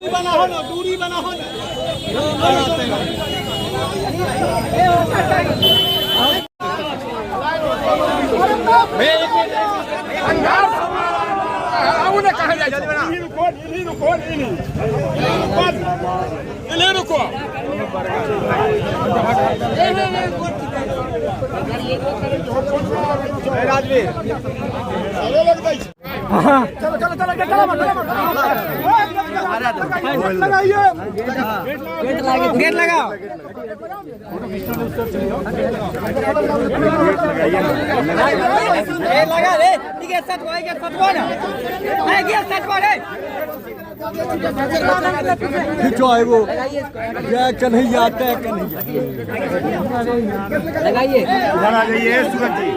बना हो ना, दूरी बना हो ना। राजवीर चलो चलो चलो गेट लगाओ। लगा रे खिंचो है वो जय कन्हैया तय कन्हैया। लगाइए इधर आ जाइए सूरज जी।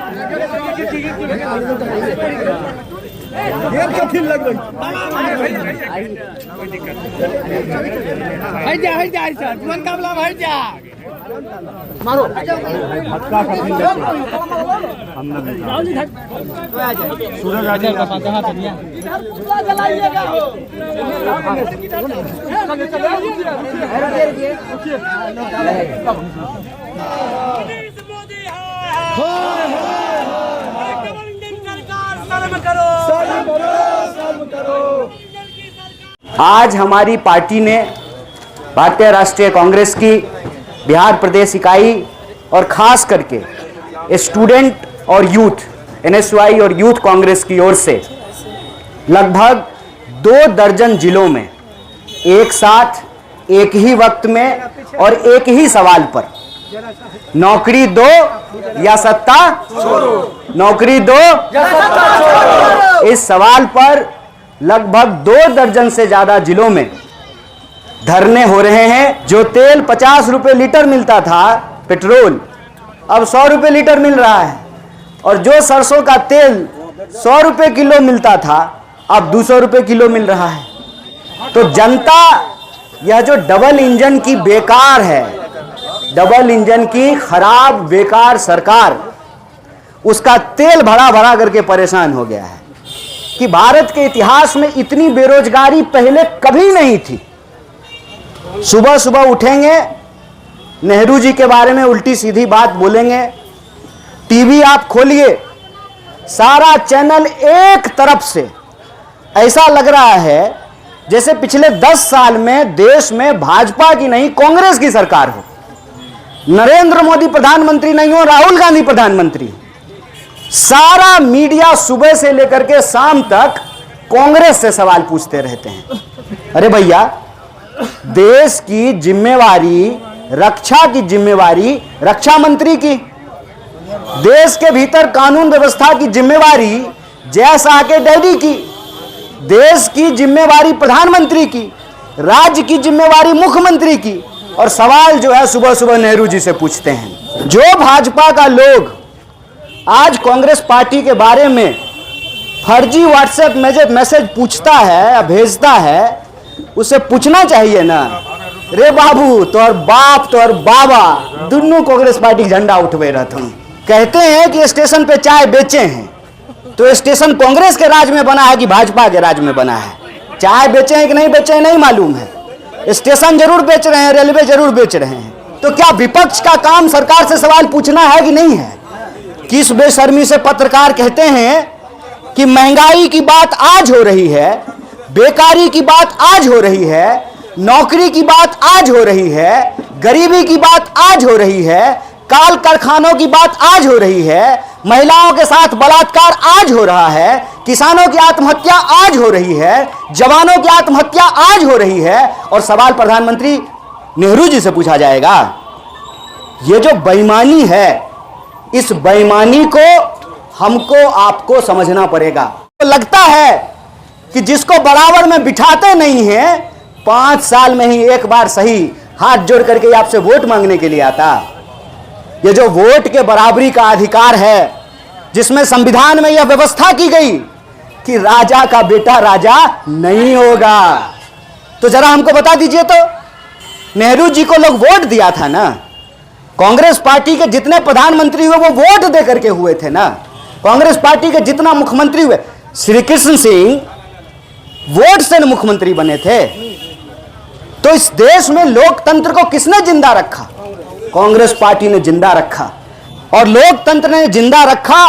गेट कथी लग गई? हट जा तुरंत काबला हट जा मारो धक्का कथी लग हमने सूरज आ जाएगा हाथ दिया जलाइएगा आज हमारी पार्टी ने भारतीय राष्ट्रीय कांग्रेस की बिहार प्रदेश इकाई और खास करके स्टूडेंट और यूथ एनएसयूआई और यूथ कांग्रेस की ओर से लगभग 2 दर्जन जिलों में एक साथ एक ही वक्त में और एक ही सवाल पर नौकरी दो या सत्ता छोड़ो, नौकरी दो या सत्ता छोड़ो, इस सवाल पर लगभग 2 दर्जन से ज्यादा जिलों में धरने हो रहे हैं। जो तेल 50 रुपए लीटर मिलता था पेट्रोल अब 100 रुपए लीटर मिल रहा है, और जो सरसों का तेल 100 रुपए किलो मिलता था अब 200 रुपए किलो मिल रहा है। तो जनता यह जो डबल इंजन की बेकार है, डबल इंजन की खराब बेकार सरकार, उसका तेल भरा भरा करके परेशान हो गया है कि भारत के इतिहास में इतनी बेरोजगारी पहले कभी नहीं थी। सुबह सुबह उठेंगे, नेहरू जी के बारे में उल्टी सीधी बात बोलेंगे, टीवी आप खोलिए सारा चैनल एक तरफ से ऐसा लग रहा है जैसे पिछले 10 साल में देश में भाजपा की नहीं कांग्रेस की सरकार हो, नरेंद्र मोदी प्रधानमंत्री नहीं हो, राहुल गांधी प्रधानमंत्री। सारा मीडिया सुबह से लेकर के शाम तक कांग्रेस से सवाल पूछते रहते हैं। अरे भैया, देश की जिम्मेवारी, रक्षा की जिम्मेवारी रक्षा मंत्री की, देश के भीतर कानून व्यवस्था की जिम्मेवारी जय शाह के डैडी की, देश की जिम्मेवारी प्रधानमंत्री की, राज्य की जिम्मेवारी मुख्यमंत्री की, और सवाल जो है सुबह सुबह नेहरू जी से पूछते हैं। जो भाजपा का लोग आज कांग्रेस पार्टी के बारे में फर्जी व्हाट्सएप मैसेज पूछता है, भेजता है, उसे पूछना चाहिए ना, रे बाबू तोहर बाप तोहर बाबा दोनों कांग्रेस पार्टी झंडा उठवे रहते हैं। कहते हैं कि स्टेशन पे चाय बेचे हैं, तो स्टेशन कांग्रेस के राज में बना है कि भाजपा के राज में बना है? चाय बेचे हैं कि नहीं बेचे हैं नहीं मालूम है, स्टेशन जरूर बेच रहे हैं, रेलवे जरूर बेच रहे हैं। तो क्या विपक्ष का काम सरकार से सवाल पूछना है कि नहीं है? किस बेशर्मी से पत्रकार कहते हैं कि महंगाई की बात आज हो रही है, बेकारी की बात आज हो रही है, नौकरी की बात आज हो रही है, गरीबी की बात आज हो रही है, काल कारखानों की बात आज हो रही है, महिलाओं के साथ बलात्कार आज हो रहा है, किसानों की आत्महत्या आज हो रही है, जवानों की आत्महत्या आज हो रही है, और सवाल प्रधानमंत्री नेहरू जी से पूछा जाएगा। ये जो बेईमानी है, इस बेईमानी को हमको आपको समझना पड़ेगा। तो लगता है कि जिसको बराबर में बिठाते नहीं हैं, 5 साल में ही एक बार सही हाथ जोड़ करके आपसे वोट मांगने के लिए आता। ये जो वोट के बराबरी का अधिकार है, जिसमें संविधान में यह व्यवस्था की गई कि राजा का बेटा राजा नहीं होगा, तो जरा हमको बता दीजिए तो नेहरू जी को लोग वोट दिया था ना, कांग्रेस पार्टी के जितने प्रधानमंत्री हुए वो वोट दे करके हुए थे ना, कांग्रेस पार्टी के जितना मुख्यमंत्री हुए, श्री कृष्ण सिंह वोट से मुख्यमंत्री बने थे, तो इस देश में लोकतंत्र को किसने जिंदा रखा? कांग्रेस पार्टी ने जिंदा रखा। और लोकतंत्र ने जिंदा रखा,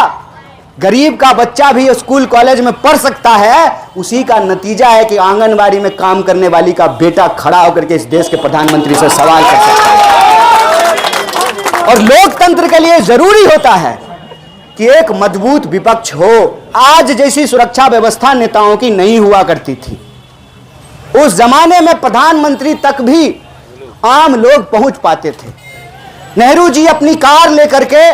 गरीब का बच्चा भी स्कूल कॉलेज में पढ़ सकता है। उसी का नतीजा है कि आंगनबाड़ी में काम करने वाली का बेटा खड़ा होकर के इस देश के प्रधानमंत्री से सवाल कर सकता है। और लोकतंत्र के लिए जरूरी होता है कि एक मजबूत विपक्ष हो। आज जैसी सुरक्षा व्यवस्था नेताओं की नहीं हुआ करती थी। उस जमाने में प्रधानमंत्री तक भी आम लोग पहुंच पाते थे। नेहरू जी अपनी कार लेकर के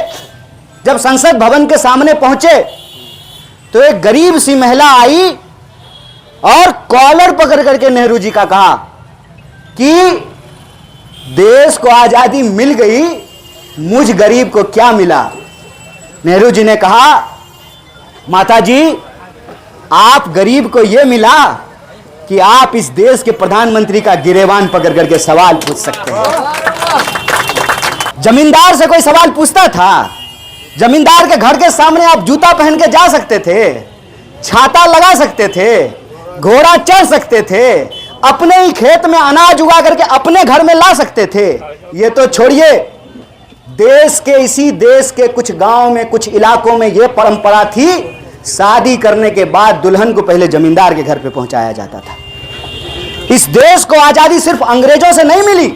जब संसद भवन के सामने पहुंचे तो एक गरीब सी महिला आई और कॉलर पकड़ करके नेहरू जी का कहा कि देश को आजादी मिल गई, मुझ गरीब को क्या मिला? नेहरू जी ने कहा, माता जी, आप गरीब को यह मिला कि आप इस देश के प्रधानमंत्री का गिरेबान पकड़ करके सवाल पूछ सकते हैं। जमींदार से कोई सवाल पूछता था? जमींदार के घर के सामने आप जूता पहन के जा सकते थे, छाता लगा सकते थे, घोड़ा चढ़ सकते थे, अपने ही खेत में अनाज उगा करके अपने घर में ला सकते थे। ये तो छोड़िए, इसी देश के कुछ गांव में, कुछ इलाकों में यह परंपरा थी, शादी करने के बाद दुल्हन को पहले जमींदार के घर पे पहुंचाया जाता था। इस देश को आजादी सिर्फ अंग्रेजों से नहीं मिली,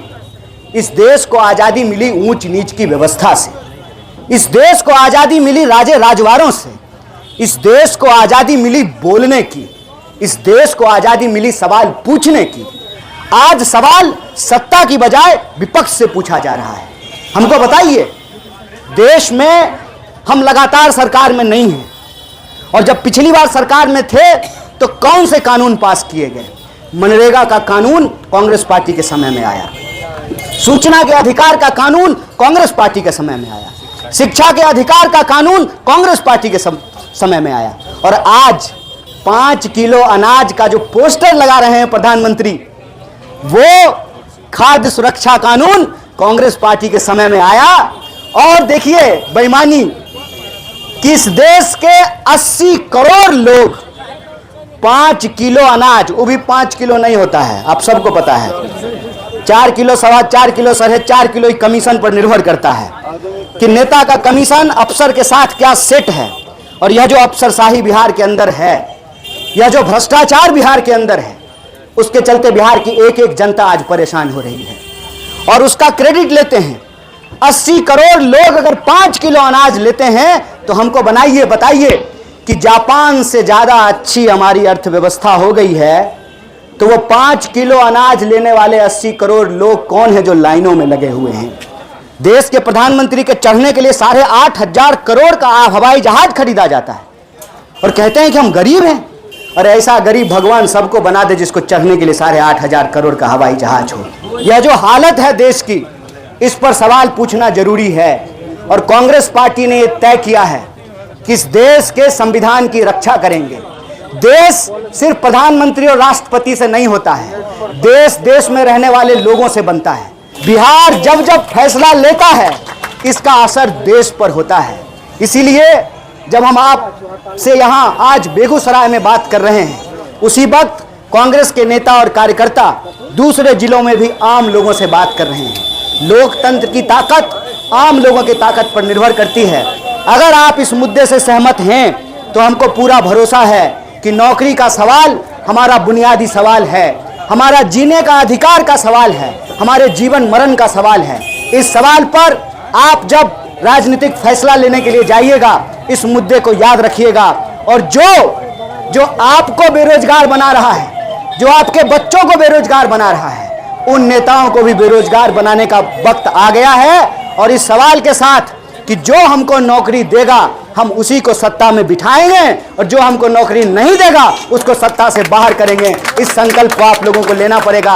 इस देश को आजादी मिली ऊंच नीच की व्यवस्था से। इस देश को आजादी मिली राजे राजवारों से। इस देश को आजादी मिली बोलने की। इस देश को आजादी मिली सवाल पूछने की। आज सवाल सत्ता की बजाय विपक्ष से पूछा जा रहा है। हमको बताइए, देश में हम लगातार सरकार में नहीं हैं, और जब पिछली बार सरकार में थे तो कौन से कानून पास किए गए? मनरेगा का कानून कांग्रेस पार्टी के समय में आया, सूचना के अधिकार का कानून कांग्रेस पार्टी के समय में आया, शिक्षा के अधिकार का कानून कांग्रेस पार्टी के समय में आया, और आज 5 किलो अनाज का जो पोस्टर लगा रहे हैं प्रधानमंत्री, वो खाद्य सुरक्षा कानून कांग्रेस पार्टी के समय में आया। और देखिए बेईमानी कि इस देश के 80 करोड़ लोग 5 किलो अनाज, वो भी 5 किलो नहीं होता है, आप सबको पता है, 4 किलो, 4.25 किलो, 4.5 किलो कमीशन पर निर्भर करता है कि नेता का कमीशन अफसर के साथ क्या सेट है। और यह जो अफसरशाही बिहार के अंदर है, यह जो भ्रष्टाचार बिहार के अंदर है, उसके चलते बिहार की एक एक जनता आज परेशान हो रही है और उसका क्रेडिट लेते हैं। 80 करोड़ लोग अगर 5 किलो अनाज लेते हैं तो हमको बताइए कि जापान से ज्यादा अच्छी हमारी अर्थव्यवस्था हो गई है, तो वो 5 किलो अनाज लेने वाले 80 करोड़ लोग कौन है जो लाइनों में लगे हुए हैं? देश के प्रधानमंत्री के चढ़ने के लिए 8,500 करोड़ का हवाई जहाज खरीदा जाता है और कहते हैं कि हम गरीब हैं। और ऐसा गरीब भगवान सबको बना दे जिसको चढ़ने के लिए 8,500 करोड़ का हवाई जहाज हो। यह जो हालत है देश की, इस पर सवाल पूछना जरूरी है। और कांग्रेस पार्टी ने यह तय किया है कि इस देश के संविधान की रक्षा करेंगे। देश सिर्फ प्रधानमंत्री और राष्ट्रपति से नहीं होता है, देश में रहने वाले लोगों से बनता है। बिहार जब जब फैसला लेता है, इसका असर देश पर होता है। इसीलिए जब हम आप से यहाँ आज बेगूसराय में बात कर रहे हैं, उसी वक्त कांग्रेस के नेता और कार्यकर्ता दूसरे जिलों में भी आम लोगों से बात कर रहे हैं। लोकतंत्र की ताकत आम लोगों की ताकत पर निर्भर करती है। अगर आप इस मुद्दे से सहमत हैं तो हमको पूरा भरोसा है कि नौकरी का सवाल हमारा बुनियादी सवाल है, हमारा जीने का अधिकार का सवाल है, हमारे जीवन मरण का सवाल है। इस सवाल पर आप जब राजनीतिक फैसला लेने के लिए जाइएगा, इस मुद्दे को याद रखिएगा। और जो आपको बेरोजगार बना रहा है, जो आपके बच्चों को बेरोजगार बना रहा है, उन नेताओं को भी बेरोजगार बनाने का वक्त आ गया है। और इस सवाल के साथ कि जो हमको नौकरी देगा हम उसी को सत्ता में बिठाएंगे, और जो हमको नौकरी नहीं देगा उसको सत्ता से बाहर करेंगे, इस संकल्प को आप लोगों को लेना पड़ेगा।